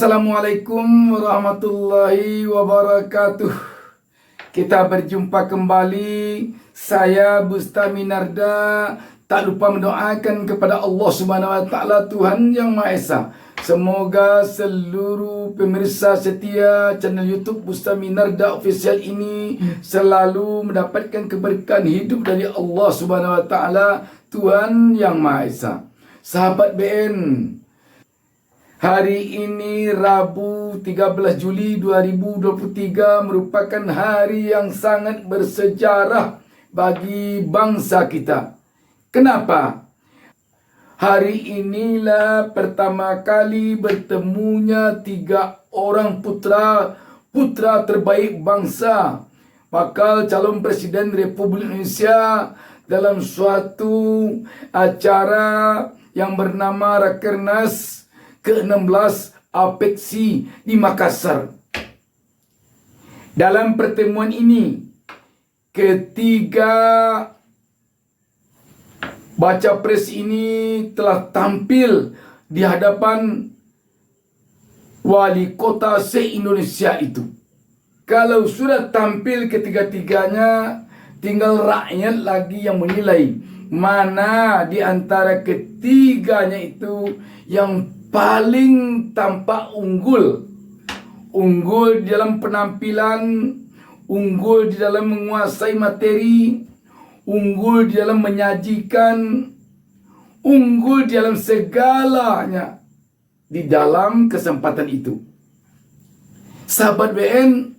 Assalamualaikum warahmatullahi wabarakatuh. Kita berjumpa kembali. Saya Bustami Narda. Tak lupa mendoakan kepada Allah Subhanahu wa taala, Tuhan Yang Maha Esa. Semoga seluruh pemirsa setia channel YouTube Bustami Narda Official ini selalu mendapatkan keberkahan hidup dari Allah Subhanahu wa taala, Tuhan Yang Maha Esa. Sahabat BN, hari ini Rabu 13 Juli 2023 merupakan hari yang sangat bersejarah bagi bangsa kita. Kenapa? Hari inilah pertama kali bertemunya 3 orang putra terbaik bangsa, bakal calon Presiden Republik Indonesia, dalam suatu acara yang bernama Rakernas ke-16 APEXI di Makassar. Dalam pertemuan ini, ketiga baca pres ini telah tampil di hadapan wali kota se-Indonesia itu. Kalau sudah tampil ketiga-tiganya, tinggal rakyat lagi yang menilai mana di antara ketiganya itu yang paling tampak unggul. Unggul di dalam penampilan, unggul di dalam menguasai materi, unggul di dalam menyajikan, unggul di dalam segalanya di dalam kesempatan itu. Sahabat BN,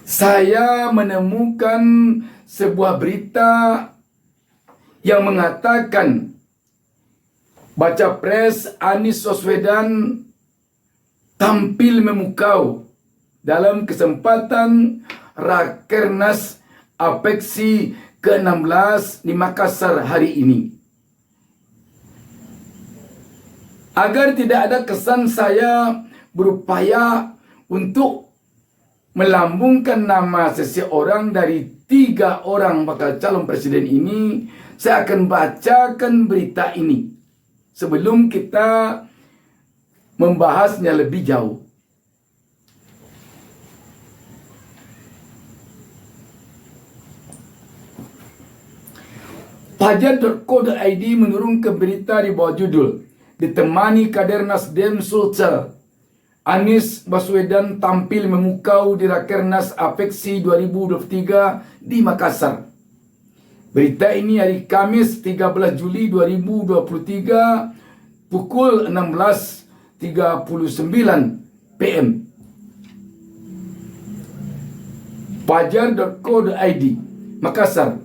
saya menemukan sebuah berita yang mengatakan baca pres Anies Baswedan tampil memukau dalam kesempatan Rakernas APEXI ke-16 di Makassar hari ini. Agar tidak ada kesan saya berupaya untuk melambungkan nama seseorang dari 3 orang bakal calon presiden ini, saya akan bacakan berita ini sebelum kita membahasnya lebih jauh. Fajar.co.id menurunkan berita di bawah judul ditemani kader Nasdem Sulsel, Anies Baswedan tampil memukau di Rakernas APEXI 2023 di Makassar. Berita ini hari Kamis 13 Juli 2023 pukul 16.39 PM. Fajar.co.id, Makassar.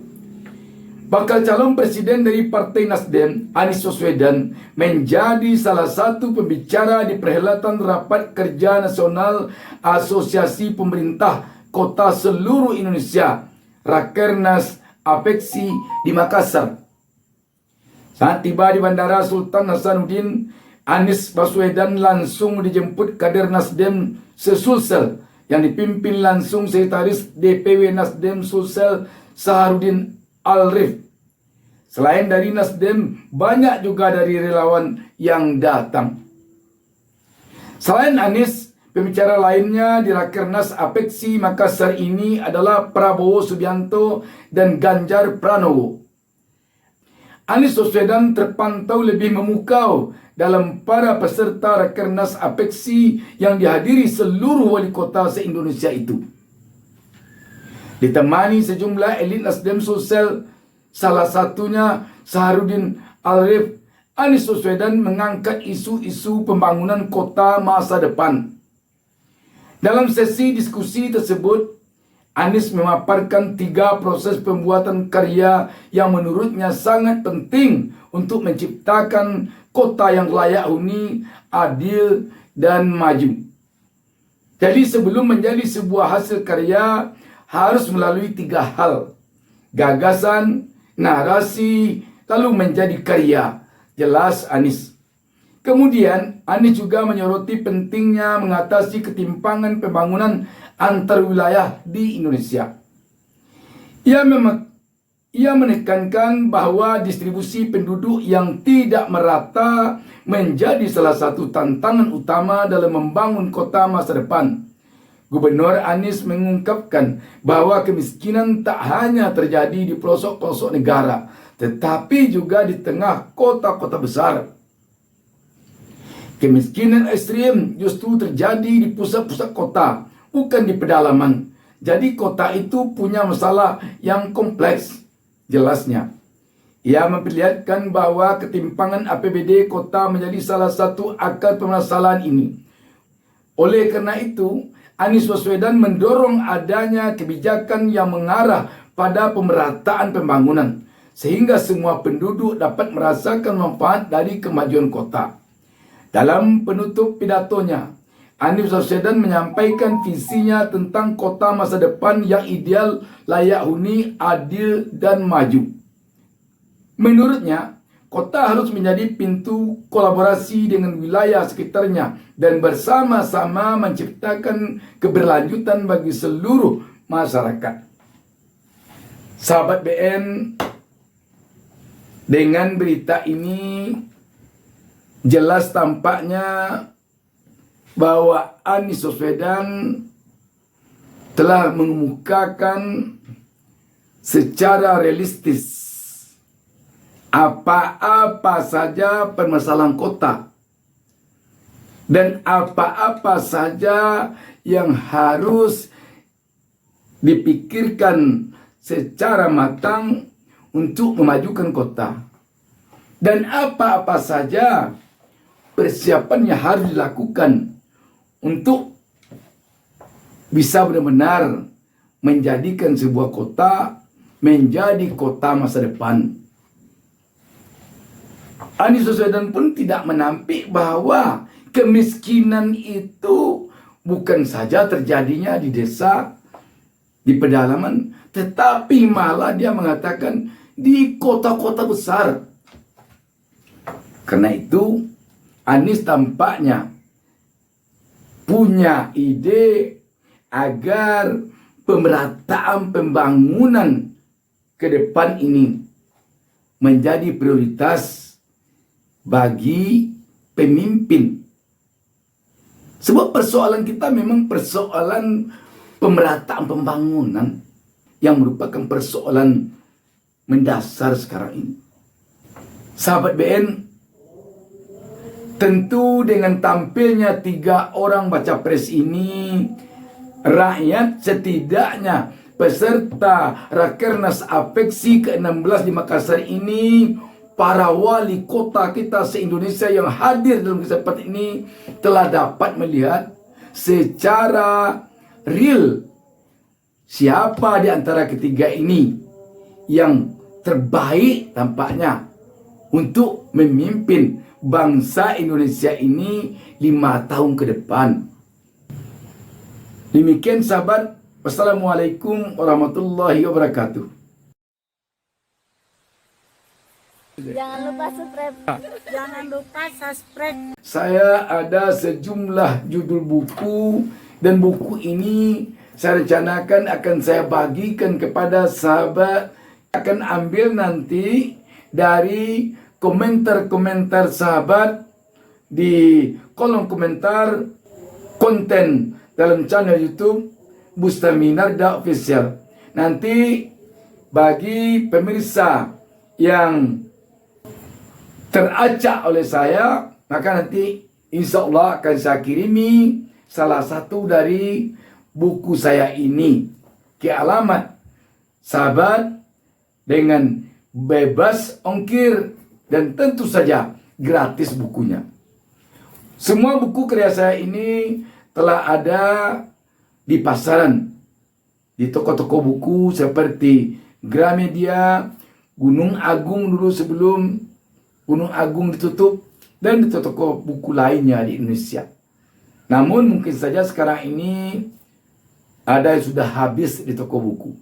Bakal calon presiden dari Partai Nasdem, Anies Baswedan, menjadi salah satu pembicara di perhelatan Rapat Kerja Nasional Asosiasi Pemerintah Kota Seluruh Indonesia, Rakernas APEXI di Makassar. Saat tiba di Bandara Sultan Hasanuddin, Anies Baswedan langsung dijemput kader Nasdem se-Sulsel yang dipimpin langsung Sekretaris DPW Nasdem Sulsel Saharudin Alrif. Selain dari Nasdem, banyak juga dari relawan yang datang. Selain Anies, pembicara lainnya di Rakernas APEXI Makassar ini adalah Prabowo Subianto dan Ganjar Pranowo. Anies Baswedan terpantau lebih memukau dalam para peserta Rakernas APEXI yang dihadiri seluruh wali kota se-Indonesia itu. Ditemani sejumlah elit Nasdem Sulsel, salah satunya Saharudin Alrif, Anies Baswedan mengangkat isu-isu pembangunan kota masa depan. Dalam sesi diskusi tersebut, Anies memaparkan 3 proses pembuatan karya yang menurutnya sangat penting untuk menciptakan kota yang layak huni, adil, dan maju. Jadi sebelum menjadi sebuah hasil karya, harus melalui 3 hal: gagasan, narasi, lalu menjadi karya, jelas Anies. Kemudian Anies juga menyoroti pentingnya mengatasi ketimpangan pembangunan antar wilayah di Indonesia. Ia menekankan bahwa distribusi penduduk yang tidak merata menjadi salah satu tantangan utama dalam membangun kota masa depan. Gubernur Anies mengungkapkan bahwa kemiskinan tak hanya terjadi di pelosok-pelosok negara, tetapi juga di tengah kota-kota besar. Kemiskinan ekstrim justru terjadi di pusat-pusat kota, bukan di pedalaman. Jadi kota itu punya masalah yang kompleks. Jelasnya, ia memperlihatkan bahwa ketimpangan APBD kota menjadi salah satu akar permasalahan ini. Oleh karena itu, Anies Baswedan mendorong adanya kebijakan yang mengarah pada pemerataan pembangunan, sehingga semua penduduk dapat merasakan manfaat dari kemajuan kota. Dalam penutup pidatonya, Anies Baswedan menyampaikan visinya tentang kota masa depan yang ideal, layak huni, adil, dan maju. Menurutnya, kota harus menjadi pintu kolaborasi dengan wilayah sekitarnya dan bersama-sama menciptakan keberlanjutan bagi seluruh masyarakat. Sahabat BN, dengan berita ini jelas tampaknya bahwa Anies Baswedan telah mengemukakan secara realistis apa-apa saja permasalahan kota dan apa-apa saja yang harus dipikirkan secara matang untuk memajukan kota, dan apa-apa saja persiapan yang harus dilakukan untuk bisa benar-benar menjadikan sebuah kota menjadi kota masa depan. Anies Baswedan pun tidak menampik bahwa kemiskinan itu bukan saja terjadinya di desa, di pedalaman, tetapi malah dia mengatakan di kota-kota besar. Karena itu, Anies tampaknya punya ide agar pemerataan pembangunan ke depan ini menjadi prioritas bagi pemimpin. Sebab persoalan kita memang persoalan pemerataan pembangunan yang merupakan persoalan mendasar sekarang ini. Sahabat BN, tentu dengan tampilnya 3 orang baca pres ini, rakyat setidaknya peserta Rakernas Apeksi ke-16 di Makassar ini, para wali kota kita se-Indonesia yang hadir dalam kesempatan ini telah dapat melihat secara real siapa di antara ketiga ini yang terbaik tampaknya untuk memimpin bangsa Indonesia ini 5 tahun ke depan. Demikian sahabat, wassalamualaikum warahmatullahi wabarakatuh. Jangan lupa subscribe. Jangan lupa subscribe. Saya ada sejumlah judul buku, dan buku ini saya rencanakan akan saya bagikan kepada sahabat. Akan ambil nanti dari komentar-komentar sahabat di kolom komentar konten dalam channel YouTube Bustami Narda Official. Nanti bagi pemirsa yang teracak oleh saya, maka nanti insya Allah akan saya kirimi salah satu dari buku saya ini ke alamat sahabat dengan bebas ongkir dan tentu saja gratis bukunya. Semua buku karya saya ini telah ada di pasaran, di toko-toko buku seperti Gramedia, Gunung Agung dulu sebelum Gunung Agung ditutup, dan di toko buku lainnya di Indonesia. Namun mungkin saja sekarang ini ada yang sudah habis di toko buku.